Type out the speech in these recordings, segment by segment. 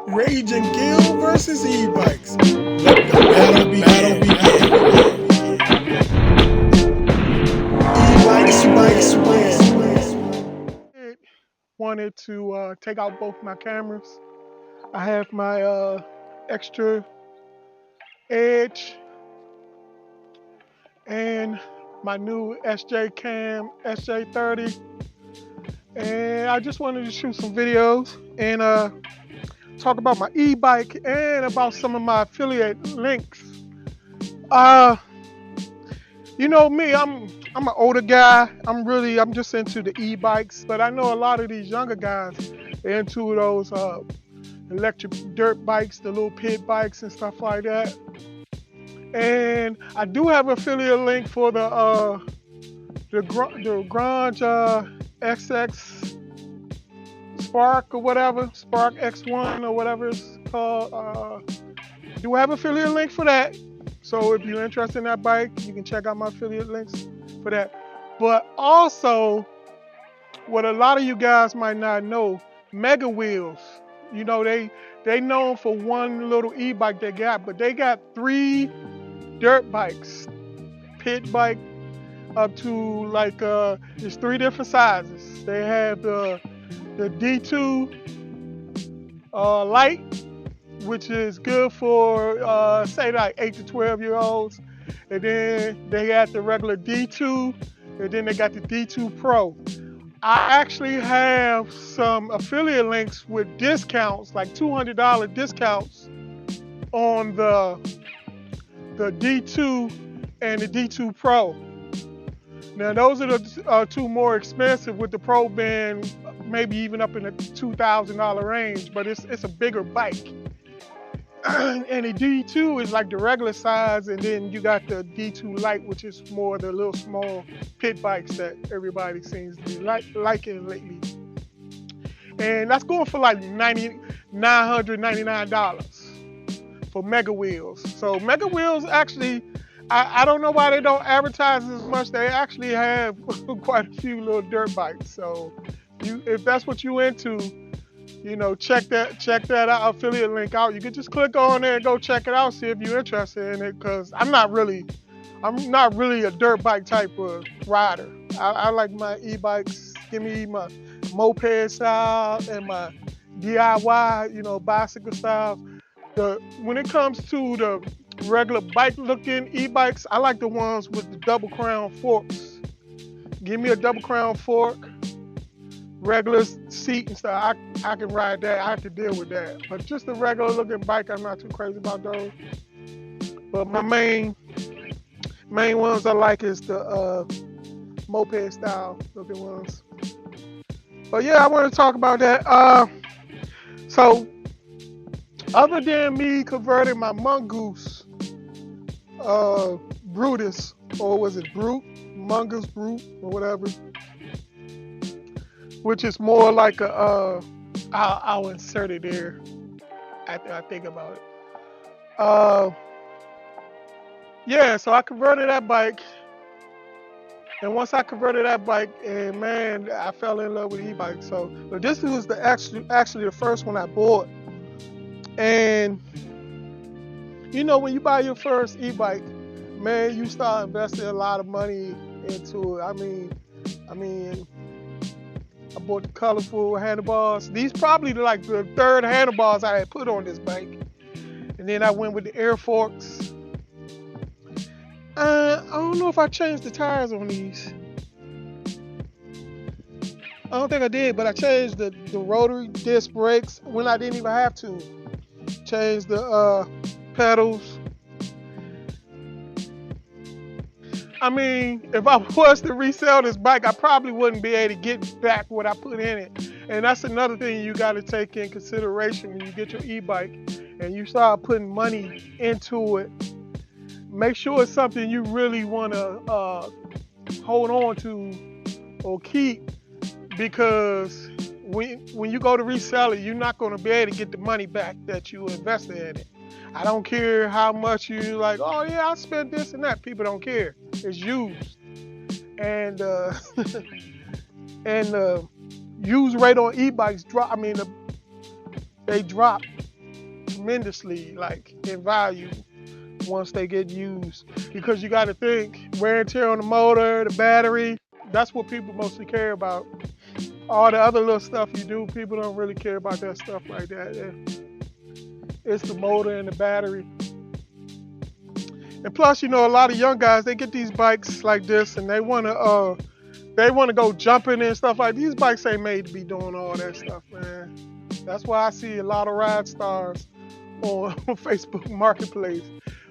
Rage and Gill versus E-Bikes. Let the battle begin. E-Bikes win. Wanted to take out both my cameras. I have my Xtra Edge and my new SJCAM SJ30, and I just wanted to shoot some videos and talk about my e-bike and about some of my affiliate links. Uh, you know me, I'm an older guy. I'm just into the e-bikes, but I know a lot of these younger guys are into those electric dirt bikes, the little pit bikes and stuff like that. And I do have an affiliate link for the Grunge XX Spark or whatever, Spark X1 or whatever it's called. Do have affiliate link for that. So if you're interested in that bike, you can check out my affiliate links for that. But also, what a lot of you guys might not know, Megawheels. You know, they known for one little e-bike they got, but they got 3 dirt bikes, pit bike up to like there's 3 different sizes. They have the D2 light, which is good for say like 8 to 12-year-olds, and then they got the regular D2, and then they got the D2 Pro. I actually have some affiliate links with discounts, like $200 discounts on the D2 and the D2 Pro. Now those are the 2 more expensive, with the Pro being maybe even up in the $2,000 range, but it's a bigger bike. And the D2 is like the regular size, and then you got the D2 Lite, which is more the little small pit bikes that everybody seems to be liking lately. And that's going for like $999 for Megawheels. So Megawheels actually, I don't know why they don't advertise as much. They actually have quite a few little dirt bikes. So if that's what you into, you know, check that out, affiliate link out. You can just click on there and go check it out, see if you're interested in it. Because I'm not really a dirt bike type of rider. I like my e-bikes. Give me my moped style and my DIY, you know, bicycle style. When it comes to the regular bike looking e-bikes, I like the ones with the double crown forks. Give me a double crown fork, regular seat and stuff. I can ride that. I can deal with that. But just the regular looking bike, I'm not too crazy about those. But my main ones I like is the moped style looking ones. But yeah, I want to talk about that. So other than me converting my Mongoose Brutus, or was it Brute? Mongoose Brute or whatever, which is more like a I'll insert it there after I think about it. Yeah, so I converted that bike, and once I converted that bike, and man, I fell in love with e-bikes. So, but this was actually the first one I bought, and you know, when you buy your first e-bike, man, you start investing a lot of money into it. I mean, I bought the colorful handlebars. These probably like the 3rd handlebars I had put on this bike. And then I went with the air forks. I don't know if I changed the tires on these. I don't think I did, but I changed the rotary disc brakes when I didn't even have to. Changed the pedals. I mean, if I was to resell this bike, I probably wouldn't be able to get back what I put in it. And that's another thing you got to take in consideration when you get your e-bike and you start putting money into it. Make sure it's something you really want to hold on to or keep, because when you go to resell it, you're not going to be able to get the money back that you invested in it. I don't care how much you like, oh yeah, I spent this and that. People don't care. It's used. And and use rate on e-bikes drop. I mean, they drop tremendously, like, in value once they get used. Because you got to think, wear and tear on the motor, the battery, that's what people mostly care about. All the other little stuff you do, people don't really care about that stuff like that. It's the motor and the battery. And plus, you know, a lot of young guys, they get these bikes like this and they want to go jumping and stuff like these bikes ain't made to be doing all that stuff, man. That's why I see a lot of ride stars on Facebook Marketplace.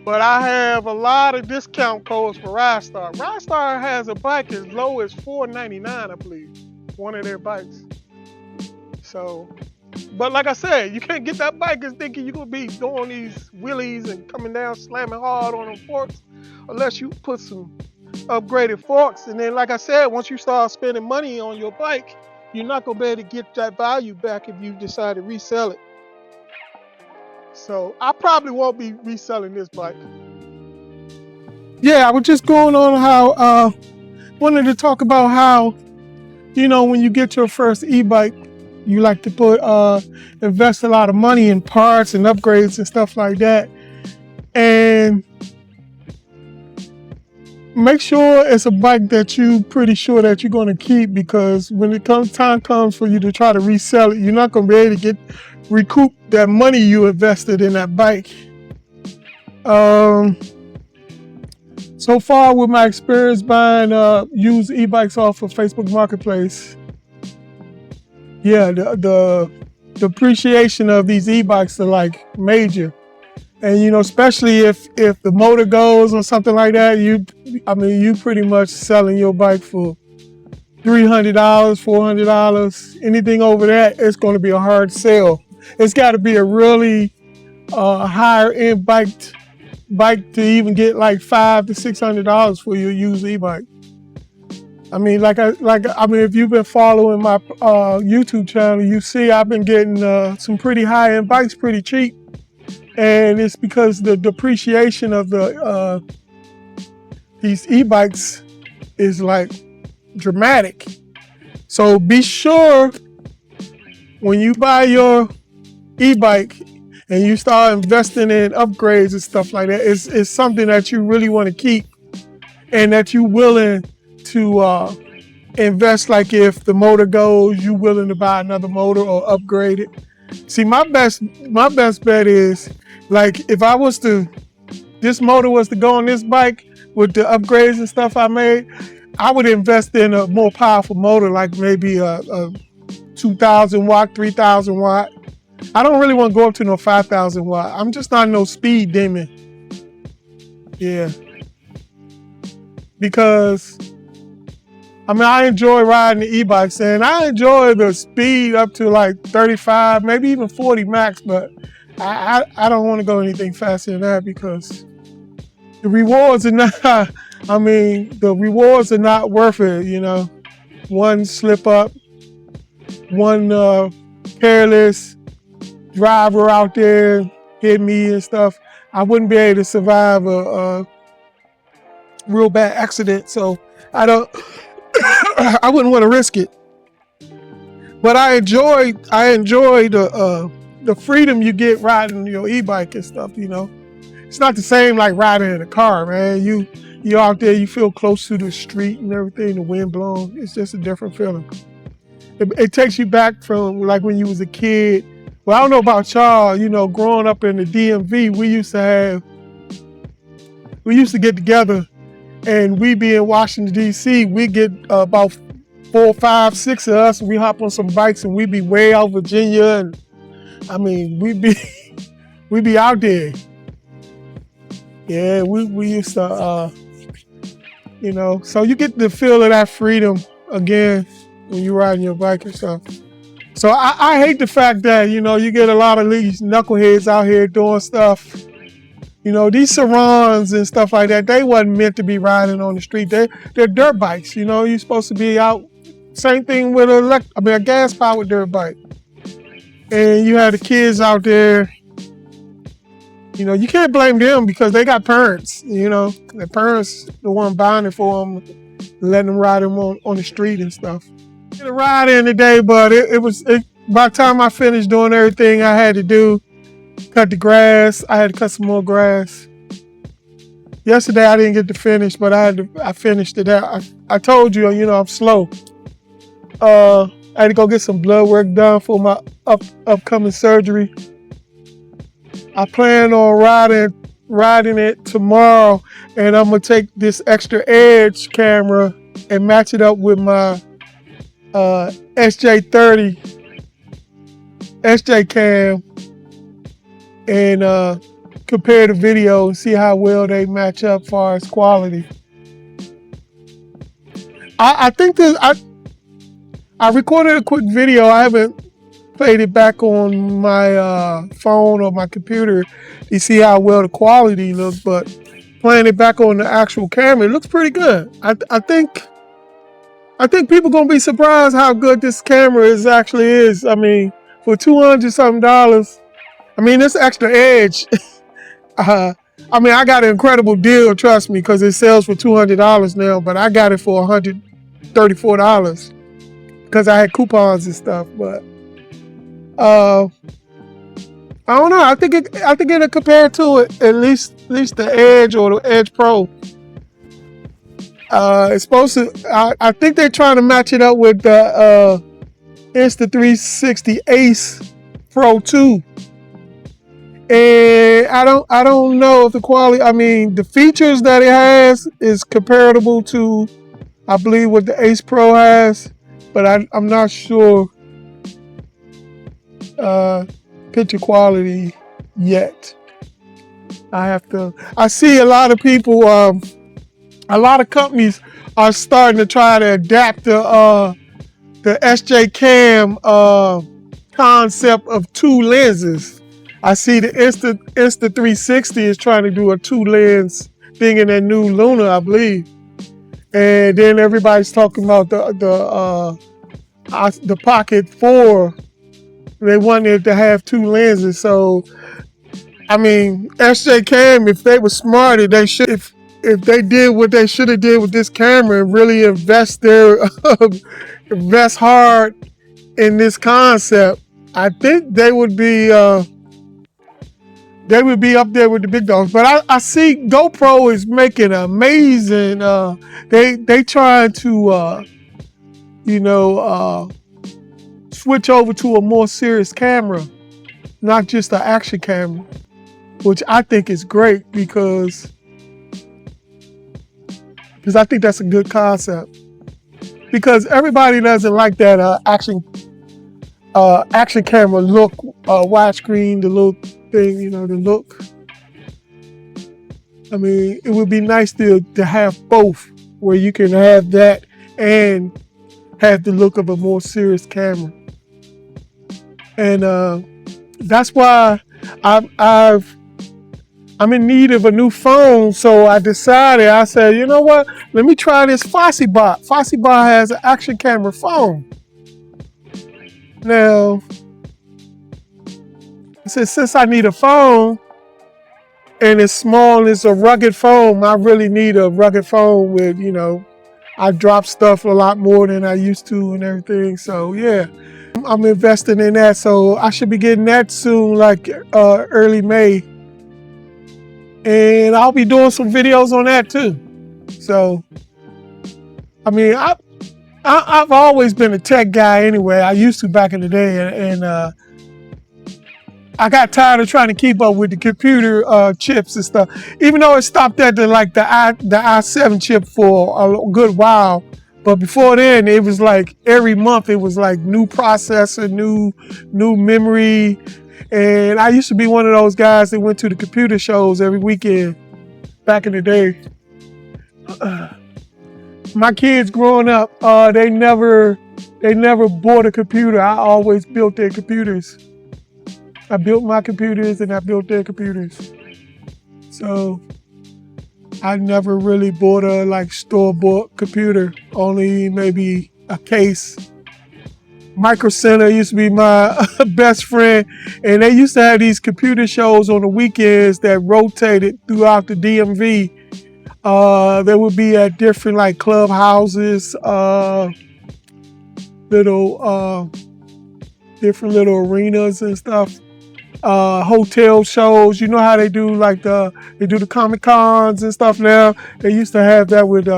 But I have a lot of discount codes for Ride Star. Ride Star has a bike as low as $4.99, I believe, one of their bikes. So, but like I said, you can't get that bike and thinking you're going to be doing these wheelies and coming down slamming hard on them forks unless you put some upgraded forks. And then, like I said, once you start spending money on your bike, you're not going to be able to get that value back if you decide to resell it. So I probably won't be reselling this bike. Yeah, I was just going on how wanted to talk about how, you know, when you get your first e-bike, you like to put invest a lot of money in parts and upgrades and stuff like that. And make sure it's a bike that you pretty sure that you're going to keep, because when time comes for you to try to resell it, you're not going to be able to recoup that money you invested in that bike. So far with my experience buying used e-bikes off of Facebook Marketplace, yeah, the depreciation of these e-bikes are like major. And you know, especially if the motor goes or something like that, you pretty much selling your bike for $300, $400. Anything over that, it's going to be a hard sell. It's got to be a really higher end bike to even get like $500 to $600 for your used e-bike. I mean, if you've been following my YouTube channel, you see I've been getting some pretty high end bikes pretty cheap. And it's because the depreciation of these e-bikes is like dramatic. So be sure when you buy your e-bike and you start investing in upgrades and stuff like that, it's something that you really want to keep and that you're willing to invest. Like if the motor goes, you're willing to buy another motor or upgrade it. See, my best bet is, like, if this motor was to go on this bike with the upgrades and stuff I made, I would invest in a more powerful motor, like maybe a 2,000 watt, 3,000 watt. I don't really want to go up to no 5,000 watt. I'm just not no speed demon. Yeah. Because, I enjoy riding the e-bikes, and I enjoy the speed up to like 35, maybe even 40 max, but I don't want to go anything faster than that because the rewards are not worth it, you know. One slip up, one careless driver out there hit me and stuff. I wouldn't be able to survive a real bad accident, so I wouldn't want to risk it. But I enjoy the freedom you get riding your e-bike and stuff, you know. It's not the same like riding in a car, man. You out there, you feel close to the street and everything, the wind blowing. It's just a different feeling. It takes you back from like when you was a kid. Well, I don't know about y'all, you know, growing up in the DMV, we used to get together, and we be in Washington, D.C., we get about 4, 5, 6 of us, and we hop on some bikes, and we be way out Virginia, and we be out there. Yeah, we used to, you know, so you get the feel of that freedom again when you're riding your bike and stuff. So I hate the fact that, you know, you get a lot of these knuckleheads out here doing stuff. You know, these Sarons and stuff like that, they wasn't meant to be riding on the street. They're dirt bikes, you know. You're supposed to be out. Same thing with a gas-powered dirt bike. And you have the kids out there. You know, you can't blame them because they got parents, you know. Their parents the one buying it for them, letting them ride them on the street and stuff. I did a ride in today, but it was by the time I finished doing everything I had to do, Cut the grass. I had to cut some more grass. Yesterday I didn't get to finish, but I finished it out. I told you, I'm slow. I had to go get some blood work done for my upcoming surgery. I plan on riding it tomorrow, and I'm gonna take this Xtra Edge camera and match it up with my SJ30 SJCAM and compare the video and see how well they match up as far as quality. I think that I recorded a quick video. I haven't played it back on my phone or my computer to see how well the quality looks, but playing it back on the actual camera, it looks pretty good. I think people gonna be surprised how good this camera actually is. I mean, for $200 something, I mean, this Xtra Edge, I mean, I got an incredible deal, trust me, because it sells for $200 now, but I got it for $134 because I had coupons and stuff. But I don't know. I think it'll compare to it, at least the Edge or the Edge Pro. It's supposed to. I think they're trying to match it up with the Insta360 Ace Pro 2. And I don't know if the quality. I mean, the features that it has is comparable to, I believe, what the Ace Pro has, but I'm not sure picture quality yet. I see a lot of people, a lot of companies are starting to try to adapt the SJCAM concept of two lenses. I see the Insta360 is trying to do a 2-lens thing in their new Luna, I believe. And then everybody's talking about the Pocket 4. They wanted to have 2 lenses. So, I mean, SJCAM, if they were smarter, they should. If they did what they should have did with this camera and really invest hard in this concept, I think they would be up there with the big dogs. But I see GoPro is making amazing. They trying to switch over to a more serious camera, not just an action camera, which I think is great because I think that's a good concept. Because everybody doesn't like that action camera look, widescreen, the little thing, the look. I mean, it would be nice to have both, where you can have that and have the look of a more serious camera. And that's why I'm in need of a new phone, so I said, you know what? Let me try this FosseBot. FosseBot has an action camera phone. Now, I said, since I need a phone, and it's small and it's a rugged phone, I really need a rugged phone with, I drop stuff a lot more than I used to and everything. So, yeah, I'm investing in that. So I should be getting that soon, like early May. And I'll be doing some videos on that too. So, I mean, I've always been a tech guy anyway. I used to back in the day, and I got tired of trying to keep up with the computer chips and stuff. Even though it stopped at the i7 chip for a good while, but before then it was like every month it was like new processor, new memory. And I used to be one of those guys that went to the computer shows every weekend back in the day. My kids growing up, they never bought a computer. I always built their computers. I built my computers and I built their computers. So I never really bought a store-bought computer, only maybe a case. Micro Center used to be my best friend, and they used to have these computer shows on the weekends that rotated throughout the DMV. They would be at different clubhouses, different little arenas and stuff. hotel shows. You know how they do like they do the Comic Cons and stuff now. They used to have that with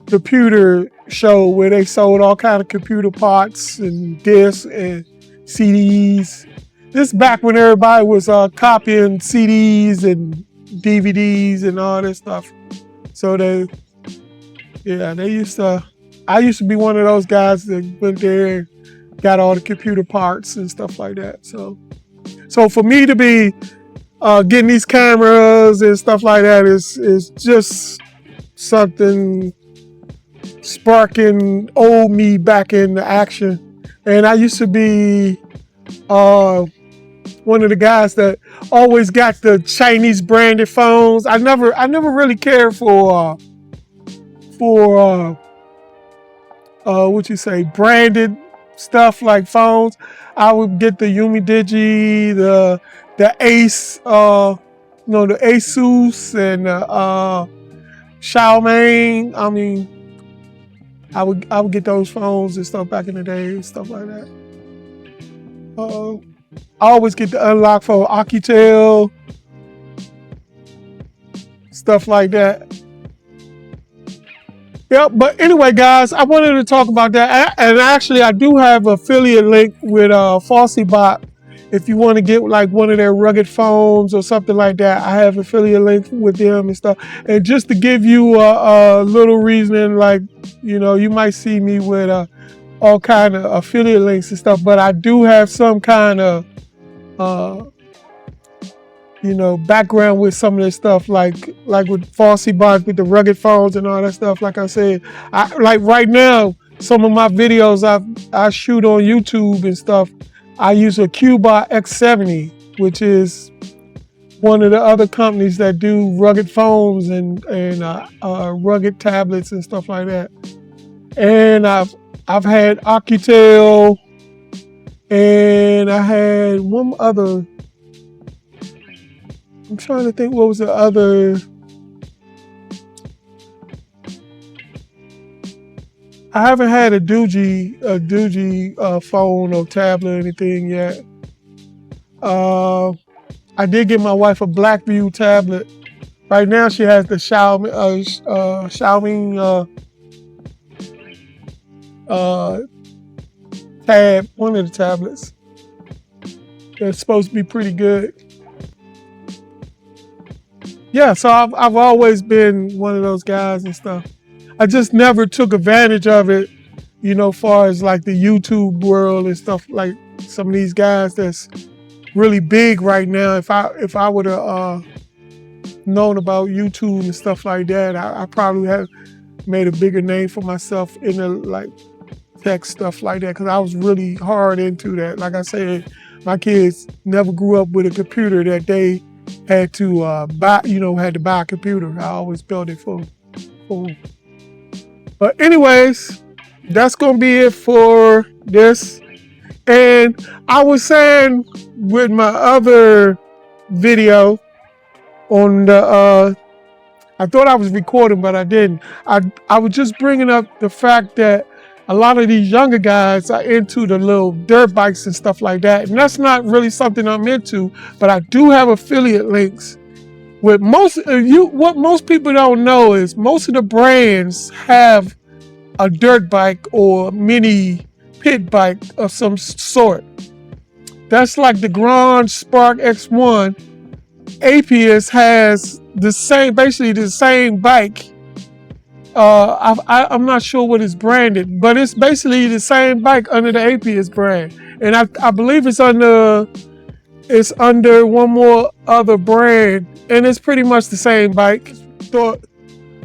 computer show where they sold all kind of computer parts and discs and CDs. This back when everybody was copying CDs and DVDs and all this stuff. So they used to. I used to be one of those guys that went there and got all the computer parts and stuff like that. So for me to be getting these cameras and stuff like that is just something sparking old me back into action. And I used to be one of the guys that always got the Chinese branded phones. I never really cared for branded stuff like phones. I would get the Umidigi, the Ace, the Asus and Xiaomi. I mean, I would get those phones and stuff back in the day and stuff like that. I always get the unlock for Alcatel, stuff like that. Yep, but anyway, guys, I wanted to talk about that. And actually, I do have an affiliate link with FalsiBot. If you want to get like one of their rugged phones or something like that, I have affiliate link with them and stuff. And just to give you a little reasoning, like, you might see me with all kind of affiliate links and stuff, but I do have some kind of, background with some of this stuff, like with FalsiBot, with the rugged phones and all that stuff. Like I said, like right now, some of my videos I shoot on YouTube and stuff, I use a Cubot X70, which is one of the other companies that do rugged phones and rugged tablets and stuff like that. And I've had Alcatel, and I had one other. I'm trying to think what was the other. I haven't had a Doogie phone or tablet or anything yet. I did get my wife a Blackview tablet. Right now she has the Xiaomi Tab, one of the tablets. They're supposed to be pretty good. Yeah, so I've always been one of those guys and stuff. I just never took advantage of it, far as like the YouTube world and stuff, like some of these guys that's really big right now. If I would have known about YouTube and stuff like that, I probably have made a bigger name for myself in the like tech stuff like that, because I was really hard into that. Like I said, my kids never grew up with a computer that they had to buy a computer. I always built it for them. But anyways, that's gonna be it for this. And I was saying with my other video on the I thought I was recording, but I didn't. I was just bringing up the fact that a lot of these younger guys are into the little dirt bikes and stuff like that. And that's not really something I'm into, but I do have affiliate links with what most people don't know is most of the brands have a dirt bike or mini pit bike of some sort. That's like the Grand Spark X1. AWIUS has basically the same bike. I'm not sure what it's branded, but it's basically the same bike under the AWIUS brand. And I believe it's under one more other brand, and it's pretty much the same bike. So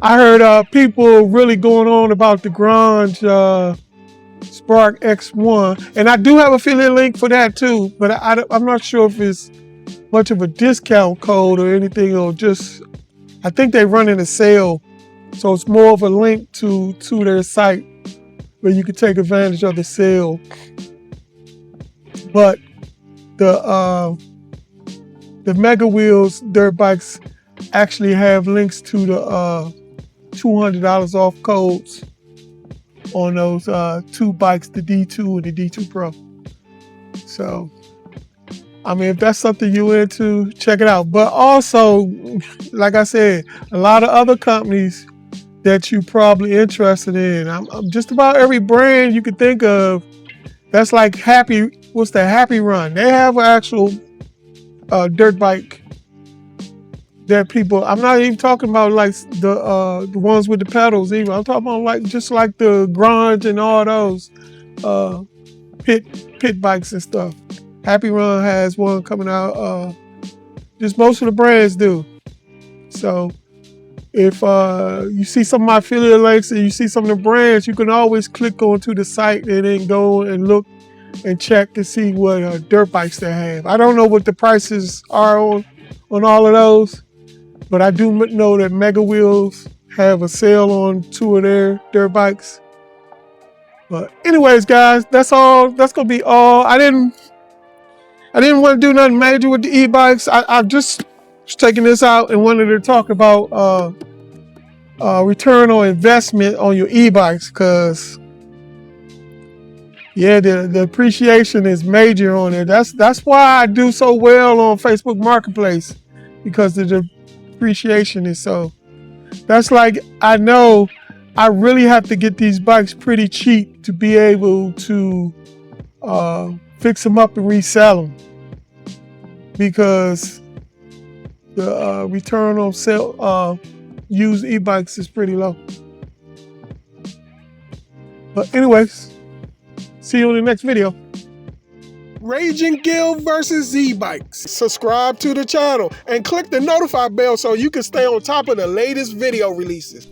I heard people really going on about the Grand Spark X1, and I do have an affiliate link for that too, but I'm not sure if it's much of a discount code or anything, or just, I think they're running a sale. So it's more of a link to their site where you can take advantage of the sale. But the Megawheels dirt bikes actually have links to the $200 off codes on those two bikes, the D2 and the D2 Pro. So I mean, if that's something you into, check it out. But also, like I said, a lot of other companies that you probably interested in. I'm just about every brand you could think of. That's like what's the Happy Run? They have an actual dirt bike that people. I'm not even talking about like the ones with the pedals either. I'm talking about like just like the grunge and all those pit bikes and stuff. Happy Run has one coming out. Just most of the brands do. So if you see some of my affiliate links and you see some of the brands, you can always click onto the site and then go and look and check to see what dirt bikes they have. I don't know what the prices are on all of those, but I do know that Megawheels have a sale on 2 of their dirt bikes. But anyways, guys, that's all. That's gonna be all. I didn't want to do nothing major with the e-bikes. I just was taking this out and wanted to talk about return on investment on your e-bikes, because yeah, the appreciation is major on it. That's why I do so well on Facebook Marketplace, because the depreciation is so. That's like, I know I really have to get these bikes pretty cheap to be able to fix them up and resell them, because the return on sale used e-bikes is pretty low. But anyways, see you in the next video. Raging Gill versus E-Bikes. Subscribe to the channel and click the notify bell so you can stay on top of the latest video releases.